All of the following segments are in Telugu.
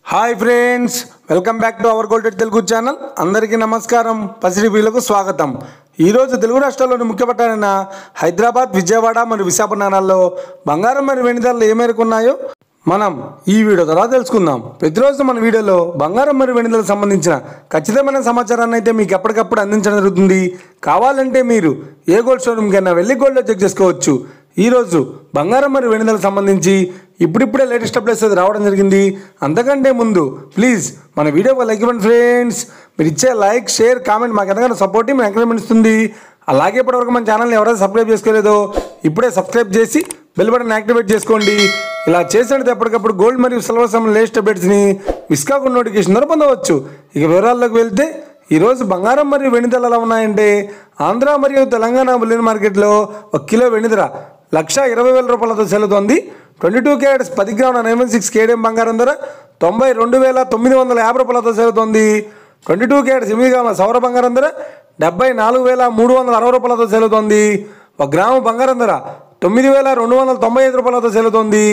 Hi friends, welcome back to our golden Telugu channel. అందరికీ నమస్కారం. పసిడి వీళ్ళకు స్వాగతం. ఈరోజు తెలుగు రాష్ట్రాల్లోని ముఖ్య పట్టణాలైన హైదరాబాద్, విజయవాడ మరియు విశాఖపట్నాల్లో బంగారం మరియు వెండి ధరలు ఏ మేరకు ఉన్నాయో మనం ఈ వీడియో ద్వారా తెలుసుకుందాం. ప్రతిరోజు మన వీడియోలో బంగారం మరియు వెండి ధరలకు సంబంధించిన ఖచ్చితమైన సమాచారాన్ని అయితే మీకు ఎప్పటికప్పుడు అందించడం జరుగుతుంది. కావాలంటే మీరు ఏ గోల్డ్ షోరూమ్కైనా వెళ్ళి గోల్డ్లో చెక్ చేసుకోవచ్చు. ఈరోజు బంగారం మరియు వెండి ధరలకు సంబంధించి ఇప్పుడిప్పుడే లేటెస్ట్ అప్డేట్స్ అయితే రావడం జరిగింది. అంతకంటే ముందు ప్లీజ్ మన వీడియోకి లైక్ ఇవ్వండి ఫ్రెండ్స్. మీరు ఇచ్చే లైక్, షేర్, కామెంట్ మాకు ఎంతగానో సపోర్ట్, మేము ఎంకరేజ్మెంట్ ఇస్తుంది. అలాగే ఇప్పటివరకు మన ఛానల్ని ఎవరైతే సబ్స్క్రైబ్ చేసుకోలేదో ఇప్పుడే సబ్స్క్రైబ్ చేసి బెల్ బటన్ యాక్టివేట్ చేసుకోండి. ఇలా చేసినట్టు ఎప్పటికప్పుడు గోల్డ్ మరియు సిల్వర్ సంబంధించిన లేటెస్ట్ అప్డేట్స్ని మిస్ కాకుండా నోటిఫికేషన్ ద్వారా పొందవచ్చు. ఇక వివరాల్లోకి వెళ్తే ఈరోజు బంగారం మరియు వెండి ధరలు ఎలా ఉన్నాయంటే, ఆంధ్ర మరియు తెలంగాణ బులియన్ మార్కెట్లో 1 కిలో వెండి ధర 1,20,000 రూపాయలతో సెల్లుతోంది. 22 క్యారెట్స్ 10 గ్రాముల 916 కేడిఎం బంగారం ధర 92,950 రూపాయలతో సెల్లుతోంది. 22 క్యారెట్స్ 8 గ్రాముల సౌర బంగారం ధర 74,360 రూపాయలతో సెల్లుతోంది. 1 గ్రాము బంగారం ధర 9,295 రూపాయలతో సెల్లుతోంది.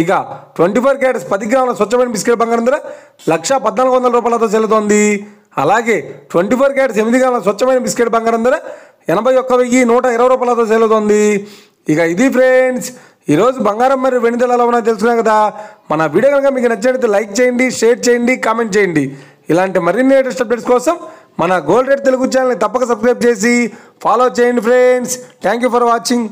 ఇక 24 క్యారెట్స్ 10 గ్రాముల స్వచ్ఛమైన బిస్కెట్ బంగారం ధర 1,1400 రూపాయలతో సెల్లుతోంది. అలాగే 24 క్యారెట్స్ 8 గ్రాముల స్వచ్ఛమైన బిస్కెట్ బంగారం ధర 81,120 రూపాయలతో సెల్లుతోంది. ఇక ఇది ఫ్రెండ్స్, ఈరోజు బంగారం మరియు వెండి ధరలు ఎలా ఉన్నాయో తెలుసుకున్నాం కదా. మన వీడియో కనుక మీకు నచ్చినట్లయితే లైక్ చేయండి, షేర్ చేయండి, కామెంట్ చేయండి. ఇలాంటి మరిన్ని లేటెస్ట్ అప్డేట్స్ కోసం మన గోల్డ్ రేట్ తెలుగు ఛానల్ని తప్పక సబ్స్క్రైబ్ చేసి ఫాలో చేయండి friends. Thank you for watching.